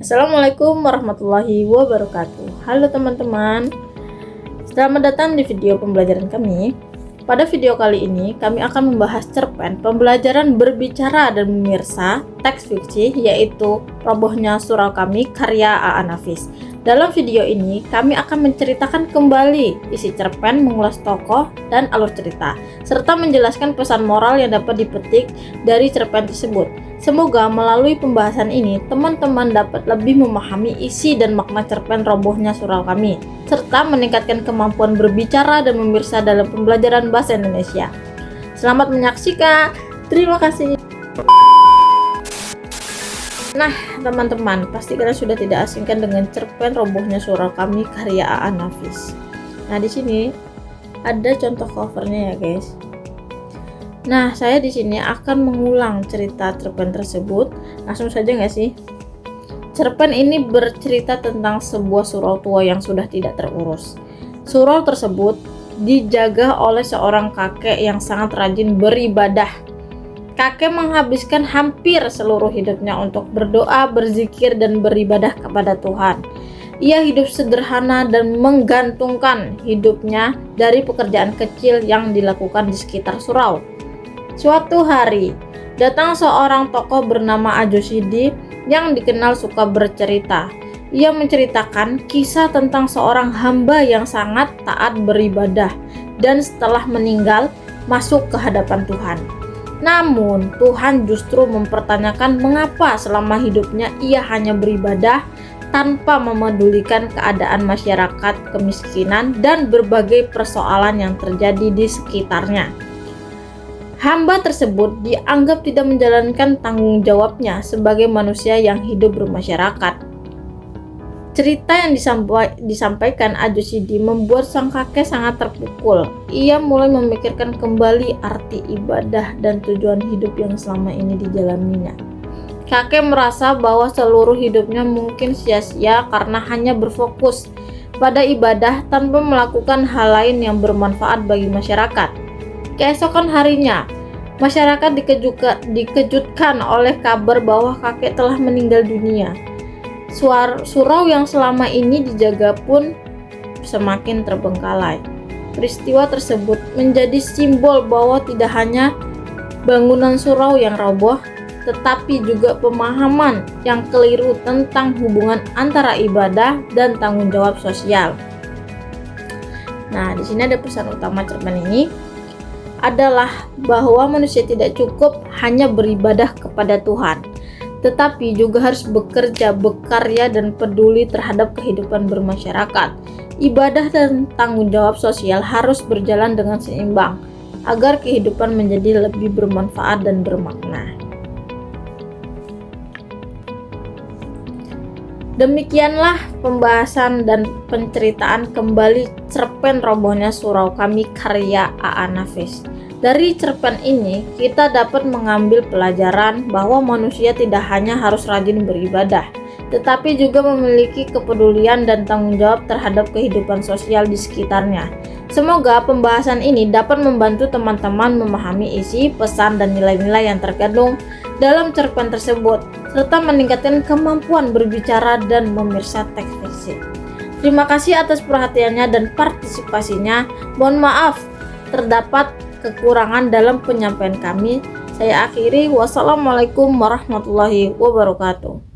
Assalamualaikum warahmatullahi wabarakatuh. Halo teman-teman, selamat datang di video pembelajaran kami. Pada video kali ini, kami akan membahas cerpen pembelajaran berbicara dan memirsa teks fiksi, yaitu Robohnya Surau Kami karya A.A. Nafis. Dalam video ini, kami akan menceritakan kembali isi cerpen, mengulas tokoh dan alur cerita, serta menjelaskan pesan moral yang dapat dipetik dari cerpen tersebut. Semoga melalui pembahasan ini, teman-teman dapat lebih memahami isi dan makna cerpen Robohnya Surau Kami, serta meningkatkan kemampuan berbicara dan memirsa dalam pembelajaran bahasa Indonesia. Selamat menyaksikan, terima kasih. Nah, teman-teman, pasti kalian sudah tidak asingkan dengan cerpen Robohnya Surau Kami karya A.A. Nafis. Nah, di sini ada contoh covernya ya, guys. Nah, saya di sini akan mengulang cerita cerpen tersebut. Langsung saja nggak sih? Cerpen ini bercerita tentang sebuah surau tua yang sudah tidak terurus. Surau tersebut dijaga oleh seorang kakek yang sangat rajin beribadah. Kakek menghabiskan hampir seluruh hidupnya untuk berdoa, berzikir, dan beribadah kepada Tuhan. Ia hidup sederhana dan menggantungkan hidupnya dari pekerjaan kecil yang dilakukan di sekitar surau. Suatu hari, datang seorang tokoh bernama Ajo Sidi yang dikenal suka bercerita. Ia menceritakan kisah tentang seorang hamba yang sangat taat beribadah dan setelah meninggal masuk ke hadapan Tuhan. Namun, Tuhan justru mempertanyakan mengapa selama hidupnya ia hanya beribadah tanpa memedulikan keadaan masyarakat, kemiskinan, dan berbagai persoalan yang terjadi di sekitarnya. Hamba tersebut dianggap tidak menjalankan tanggung jawabnya sebagai manusia yang hidup bermasyarakat. Cerita yang disampaikan Ajo Sidi membuat sang kakek sangat terpukul. Ia mulai memikirkan kembali arti ibadah dan tujuan hidup yang selama ini dijalaninya. Kakek merasa bahwa seluruh hidupnya mungkin sia-sia karena hanya berfokus pada ibadah tanpa melakukan hal lain yang bermanfaat bagi masyarakat. Keesokan harinya, masyarakat dikejutkan oleh kabar bahwa kakek telah meninggal dunia. Surau yang selama ini dijaga pun semakin terbengkalai. Peristiwa tersebut menjadi simbol bahwa tidak hanya bangunan surau yang roboh, tetapi juga pemahaman yang keliru tentang hubungan antara ibadah dan tanggung jawab sosial. Nah, di sini ada pesan utama cerpen ini adalah bahwa manusia tidak cukup hanya beribadah kepada Tuhan, tetapi juga harus bekerja, berkarya, dan peduli terhadap kehidupan bermasyarakat. Ibadah dan tanggung jawab sosial harus berjalan dengan seimbang agar kehidupan menjadi lebih bermanfaat dan bermakna. Demikianlah pembahasan dan penceritaan kembali cerpen Robohnya Surau Kami karya A.A. Nafis. Dari cerpen ini, kita dapat mengambil pelajaran bahwa manusia tidak hanya harus rajin beribadah, tetapi juga memiliki kepedulian dan tanggung jawab terhadap kehidupan sosial di sekitarnya. Semoga pembahasan ini dapat membantu teman-teman memahami isi, pesan, dan nilai-nilai yang terkandung dalam cerpen tersebut, serta meningkatkan kemampuan berbicara dan memirsa teks fiksi. Terima kasih atas perhatiannya dan partisipasinya. Mohon maaf terdapat kekurangan dalam penyampaian kami. Saya akhiri, wassalamualaikum warahmatullahi wabarakatuh.